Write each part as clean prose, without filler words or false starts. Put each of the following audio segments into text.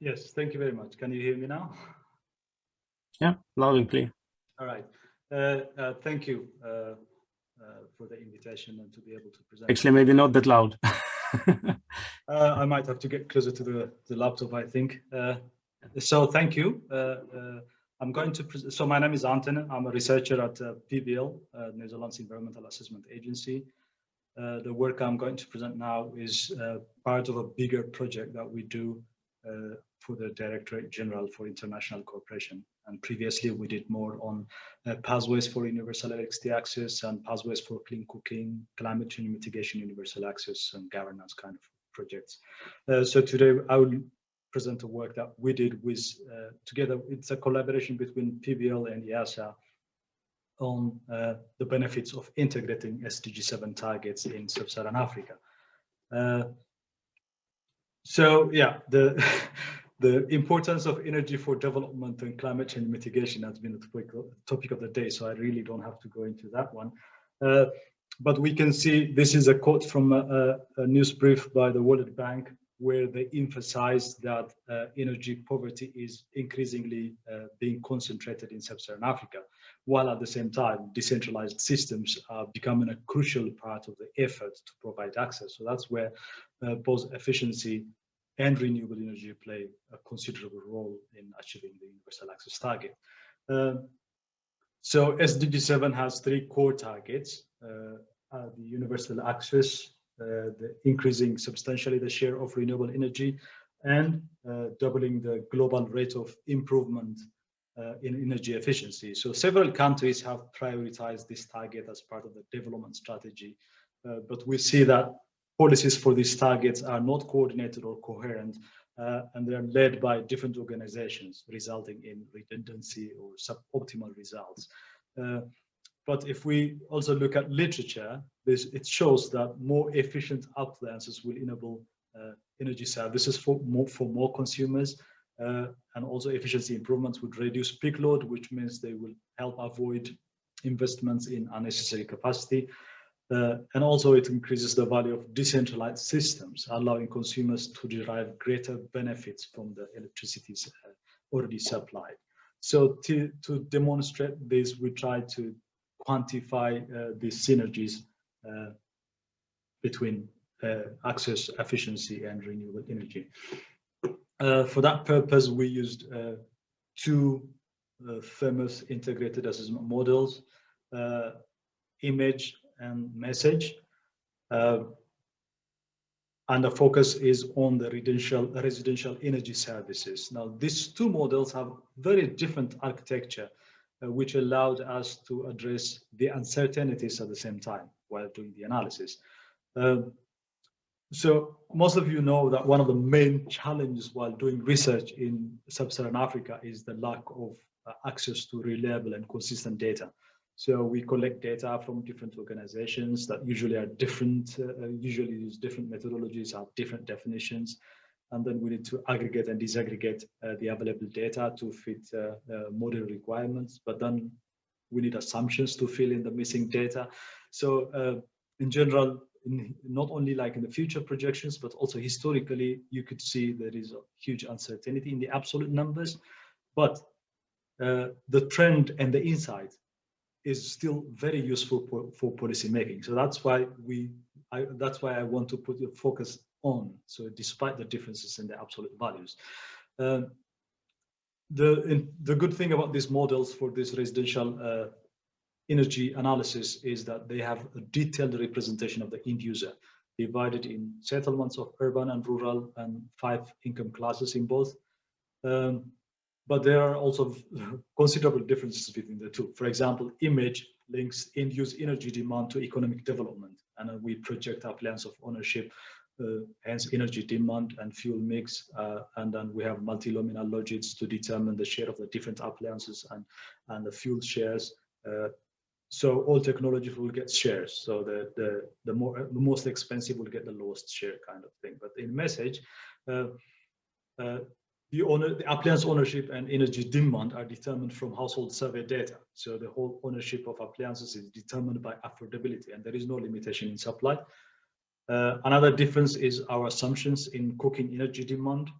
Yes, thank you very much. Can you hear me now? Yeah, loud and clear. All right. Thank you for the invitation and to be able to present. Actually, maybe not that loud. I might have to get closer to the laptop, I think. So thank you. I'm going to so my name is Anteneh. I'm a researcher at PBL, Netherlands Environmental Assessment Agency. The work I'm going to present now is part of a bigger project that we do for the Directorate General for International Cooperation. And previously we did more on pathways for universal electricity access and pathways for clean cooking, climate change mitigation, universal access and governance kind of projects. So today I will present a work that we did with together. It's a collaboration between PBL and EASA on the benefits of integrating SDG 7 targets in sub-Saharan Africa. So yeah, the importance of energy for development and climate change mitigation has been the topic of the day, so I really don't have to go into that one. But we can see this is a quote from a news brief by the World Bank, where they emphasize that energy poverty is increasingly being concentrated in sub-Saharan Africa, while at the same time, decentralized systems are becoming a crucial part of the effort to provide access. So that's where both efficiency and renewable energy play a considerable role in achieving the universal access target. So SDG 7 has 3 core targets: the universal access, the increasing substantially the share of renewable energy, and doubling the global rate of improvement in energy efficiency. So several countries have prioritized this target as part of the development strategy, but we see that policies for these targets are not coordinated or coherent, and they are led by different organizations, resulting in redundancy or suboptimal results. But if we also look at literature, it shows that more efficient appliances will enable energy services for more consumers, and also efficiency improvements would reduce peak load, which means they will help avoid investments in unnecessary capacity. And also it increases the value of decentralized systems, allowing consumers to derive greater benefits from the electricity already supplied. So to demonstrate this, we try to quantify the synergies between access, efficiency, and renewable energy. For that purpose, we used 2 famous integrated assessment models, image and message, and the focus is on the residential energy services. Now, these 2 models have very different architecture, which allowed us to address the uncertainties at the same time while doing the analysis. So most of you know that one of the main challenges while doing research in sub-Saharan Africa is the lack of access to reliable and consistent data. So we collect data from different organizations that usually are different, usually use different methodologies, have different definitions, and then we need to aggregate and disaggregate the available data to fit model requirements, but then we need assumptions to fill in the missing data. So in general, not only like in the future projections, but also historically, you could see there is a huge uncertainty in the absolute numbers, but the trend and the insight is still very useful for policy making. So that's why that's why I want to put the focus on. So despite the differences in the absolute values, the good thing about these models for this residential energy analysis is that they have a detailed representation of the end user, divided in settlements of urban and rural and 5 income classes in both. But there are also considerable differences between the 2. For example, image links end-use energy demand to economic development, and we project appliance of ownership, hence energy demand and fuel mix, and then we have multi-luminal logics to determine the share of the different appliances and the fuel shares. So all technologies will get shares. So the most expensive will get the lowest share kind of thing. But in message, the appliance ownership and energy demand are determined from household survey data. So the whole ownership of appliances is determined by affordability, and there is no limitation in supply. Another difference is our assumptions in cooking energy demand.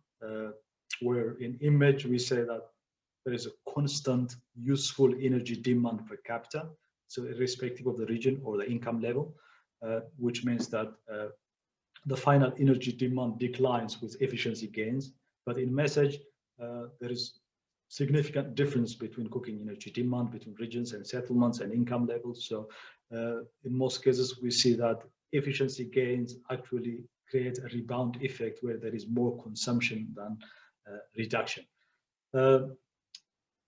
where in image we say that there is a constant useful energy demand per capita, so irrespective of the region or the income level, which means that the final energy demand declines with efficiency gains. But in message, there is significant difference between cooking energy demand between regions and settlements and income levels. So in most cases, we see that efficiency gains actually create a rebound effect where there is more consumption than reduction.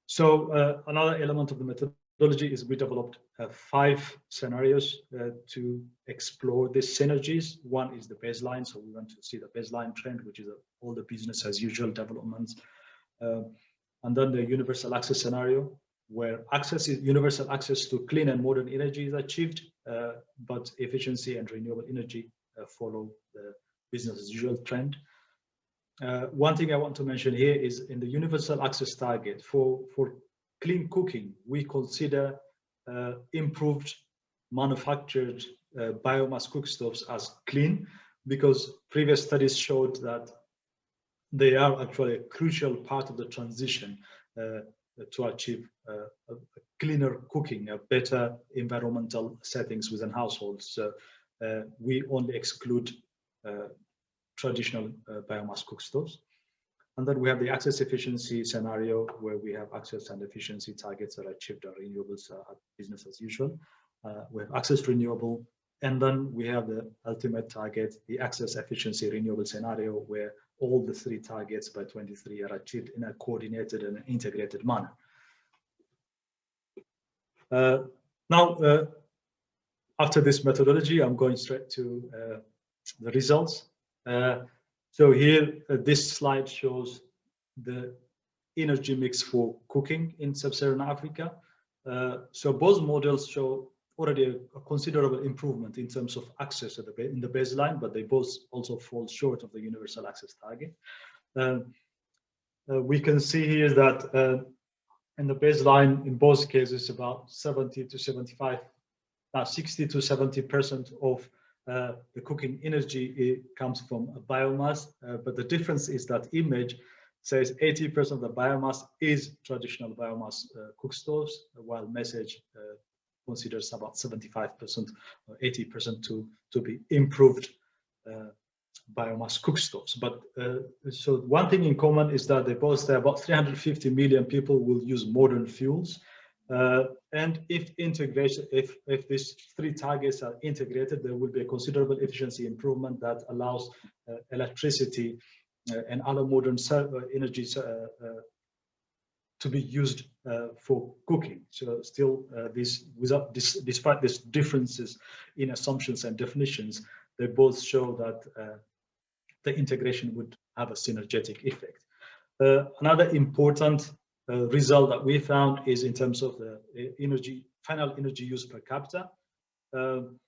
So another element of the methodology is we developed 5 scenarios to explore these synergies. One is the baseline, so we want to see the baseline trend, which is all the business as usual developments. And then the universal access scenario, where universal access to clean and modern energy is achieved, but efficiency and renewable energy follow the business as usual trend. One thing I want to mention here is in the universal access target for clean cooking, we consider improved manufactured biomass cookstoves as clean, because previous studies showed that they are actually a crucial part of the transition to achieve a cleaner cooking, a better environmental settings within households. So we only exclude traditional biomass cookstoves. And then we have the access efficiency scenario, where we have access and efficiency targets that are achieved at renewables at business as usual. We have access renewable, and then we have the ultimate target, the access efficiency renewable scenario, where all the 3 targets by 23 are achieved in a coordinated and integrated manner. Now, after this methodology, I'm going straight to the results. So here, this slide shows the energy mix for cooking in sub-Saharan Africa. So both models show already a considerable improvement in terms of access in the baseline, but they both also fall short of the universal access target. We can see here that in the baseline, in both cases, about 60 to 70% of the cooking energy comes from biomass, but the difference is that image says 80% of the biomass is traditional biomass cookstoves, while message considers about 75% or 80% to be improved biomass cookstoves. But so one thing in common is that they both say about 350 million people will use modern fuels. And if integration, if these 3 targets are integrated, there will be a considerable efficiency improvement that allows electricity and other modern energies to be used for cooking. So still, despite these differences in assumptions and definitions, they both show that the integration would have a synergetic effect. Another important result that we found is in terms of the final energy use per capita. One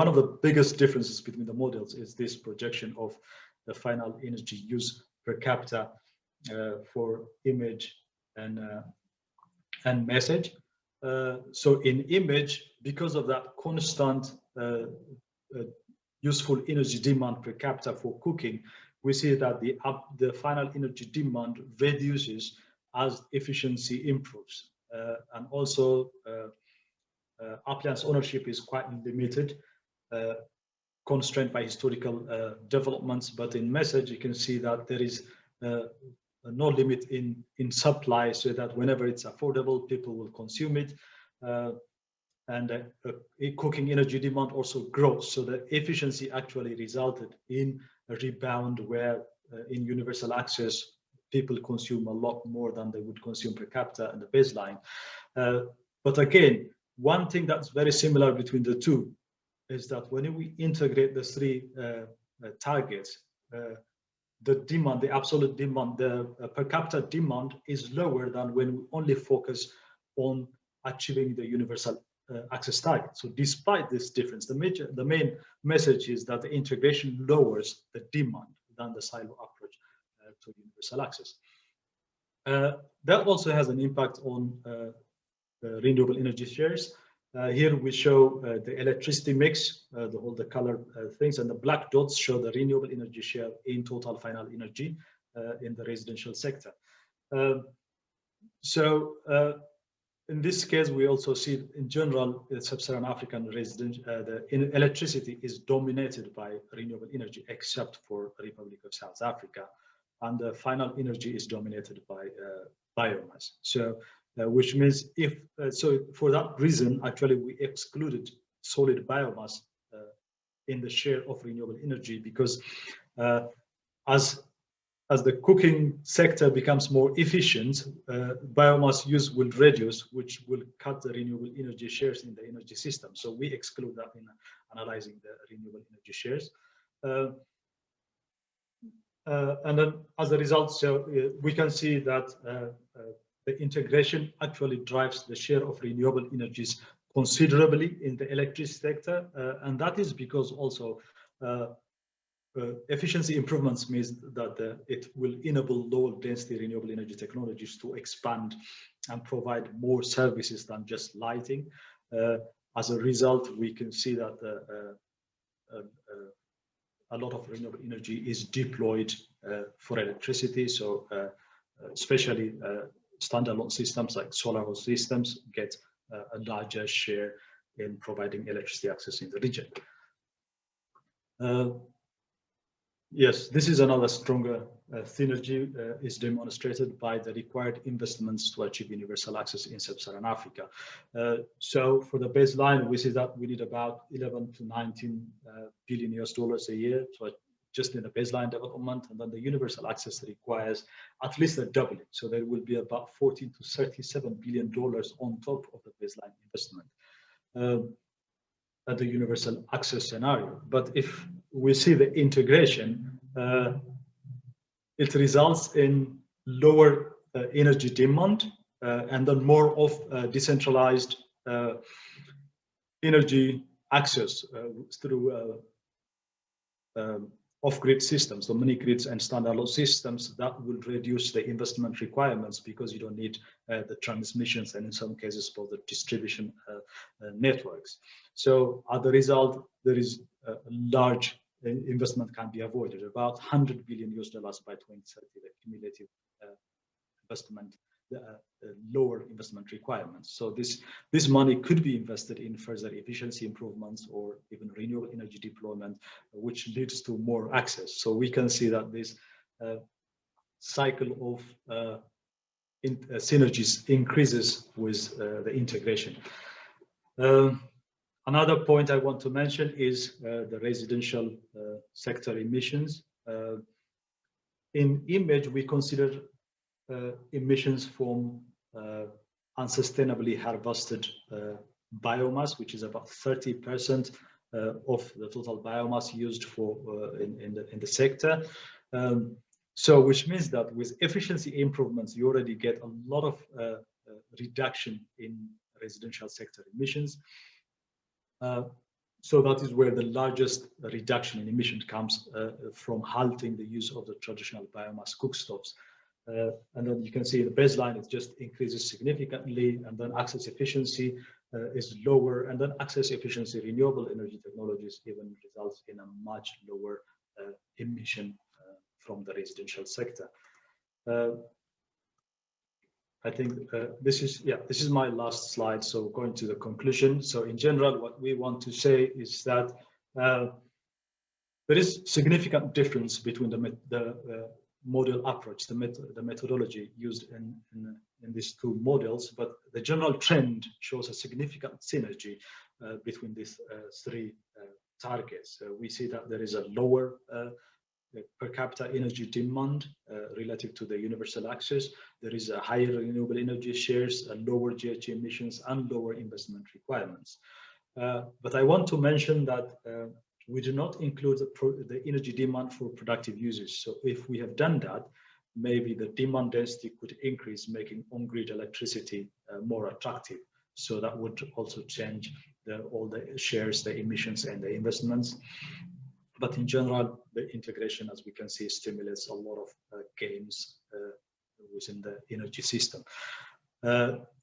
of the biggest differences between the models is this projection of the final energy use per capita for image and message. So in image, because of that constant useful energy demand per capita for cooking, we see that the final energy demand reduces as efficiency improves. And also appliance ownership is quite limited, constrained by historical developments. But in message, you can see that there is no limit in supply, so that whenever it's affordable, people will consume it. And cooking energy demand also grows. So the efficiency actually resulted in a rebound where in universal access, people consume a lot more than they would consume per capita in the baseline. But again, one thing that's very similar between the two is that when we integrate the 3 targets, the demand, the absolute demand, the per capita demand is lower than when we only focus on achieving the universal access target. So despite this difference, the main message is that the integration lowers the demand than the silo approach to universal access. That also has an impact on renewable energy shares. Here we show the electricity mix, the color things, and the black dots show the renewable energy share in total final energy in the residential sector. In this case, we also see in general, sub-Saharan African electricity is dominated by renewable energy, except for the Republic of South Africa. And the final energy is dominated by biomass. So, which means for that reason, actually, we excluded solid biomass in the share of renewable energy because as the cooking sector becomes more efficient, biomass use will reduce, which will cut the renewable energy shares in the energy system. So we exclude that in analyzing the renewable energy shares. And then as a result, we can see that the integration actually drives the share of renewable energies considerably in the electricity sector. And that is because also efficiency improvements means that it will enable lower density renewable energy technologies to expand and provide more services than just lighting. As a result, we can see that a lot of renewable energy is deployed for electricity. So especially standalone systems like solar systems get a larger share in providing electricity access in the region. Yes, this is another stronger synergy is demonstrated by the required investments to achieve universal access in sub-Saharan Africa. So for the baseline, we see that we need about 11 to 19 billion US dollars a year, so just in the baseline development, and then the universal access requires at least a doubling. So there will be about 14 to 37 billion dollars on top of the baseline investment at the universal access scenario. But if we see the integration, it results in lower energy demand and then more of decentralized energy access through off-grid systems, so mini grids and standalone systems that will reduce the investment requirements because you don't need the transmissions and in some cases for the distribution networks. So as a result, there is a large investment can be avoided, about 100 billion US dollars by 2030, the cumulative investment, lower investment requirements. So this money could be invested in further efficiency improvements or even renewable energy deployment, which leads to more access. So we can see that this cycle of synergies increases with the integration. Another point I want to mention is the residential sector emissions. In image, we consider emissions from unsustainably harvested biomass, which is about 30% of the total biomass used for in the sector. So which means that with efficiency improvements, you already get a lot of reduction in residential sector emissions. So that is where the largest reduction in emission comes from halting the use of the traditional biomass cookstoves. And then you can see the baseline, it just increases significantly, and then access efficiency is lower, and then access efficiency renewable energy technologies even results in a much lower emission from the residential sector. I think this is my last slide. So going to the conclusion. So in general, what we want to say is that there is significant difference between the model approach, the methodology used in these two models, but the general trend shows a significant synergy between these three targets. We see that there is a lower per capita energy demand relative to the universal access. There is a higher renewable energy shares, lower GHG emissions, and lower investment requirements. But I want to mention that we do not include the energy demand for productive uses. So if we have done that, maybe the demand density could increase, making on-grid electricity more attractive. So that would also change all the shares, the emissions, and the investments. But in general, the integration, as we can see, stimulates a lot of gains within the energy system.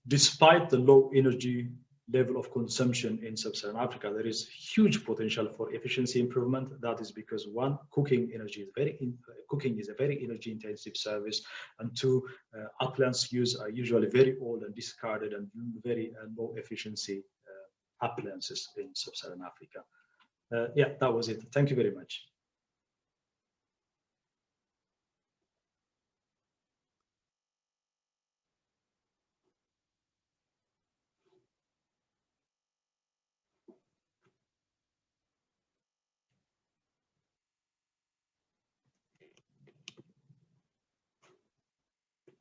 Despite the low energy level of consumption in sub-Saharan Africa, there is huge potential for efficiency improvement. That is because one, cooking is a very energy intensive service, and two, appliance use are usually very old and discarded and very low efficiency appliances in sub-Saharan Africa. Yeah, that was it. Thank you very much.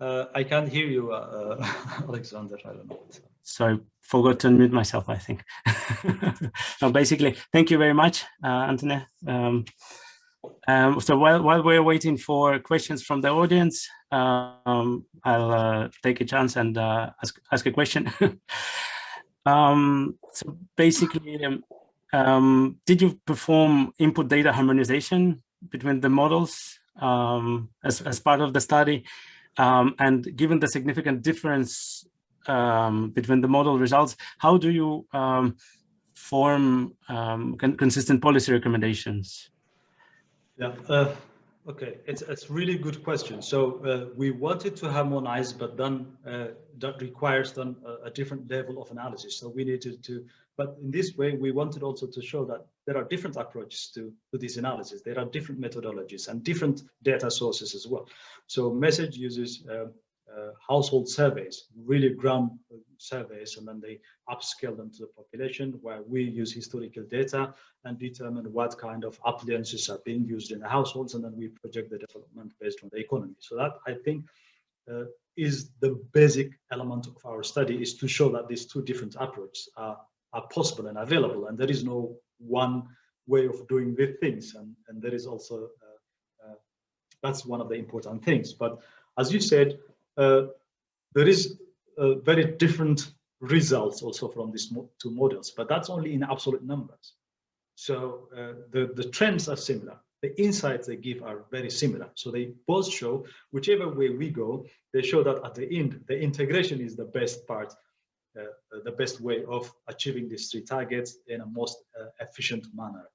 I can't hear you, Alexander. I don't know. So I forgot to unmute myself, I think. No, basically, thank you very much, Anteneh. So while we're waiting for questions from the audience, I'll take a chance and ask a question. So basically, did you perform input data harmonization between the models as part of the study? And given the significant difference between the model results, how do you form consistent policy recommendations? Yeah, okay, it's a really good question. So we wanted to harmonize, but then that requires then a different level of analysis. So we needed to, but in this way, we wanted also to show that there are different approaches to this analysis. There are different methodologies and different data sources as well. So Message uses household surveys, really ground surveys, and then they upscale them to the population, where we use historical data and determine what kind of appliances are being used in the households, and then we project the development based on the economy. So that, I think, is the basic element of our study, is to show that these two different approaches are possible and available, and there is no one way of doing the things, and there is also that's one of the important things. But as you said, there is very different results also from these two models, but that's only in absolute numbers. So the trends are similar. The insights they give are very similar. So they both show, whichever way we go, they show that at the end, the integration is the best part, the best way of achieving these three targets in a most efficient manner.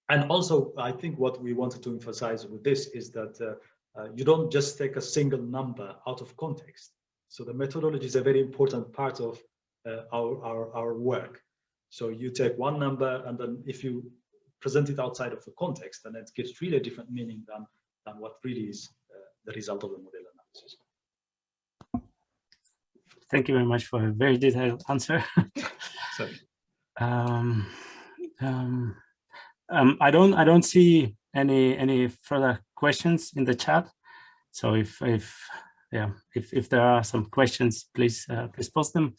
And also, I think what we wanted to emphasize with this is that you don't just take a single number out of context. So the methodology is a very important part of our work. So you take one number, and then if you present it outside of the context, then it gives really a different meaning than what really is the result of the model analysis. Thank you very much for a very detailed answer. Sorry. I don't see any further questions in the chat. So if there are some questions, please post them.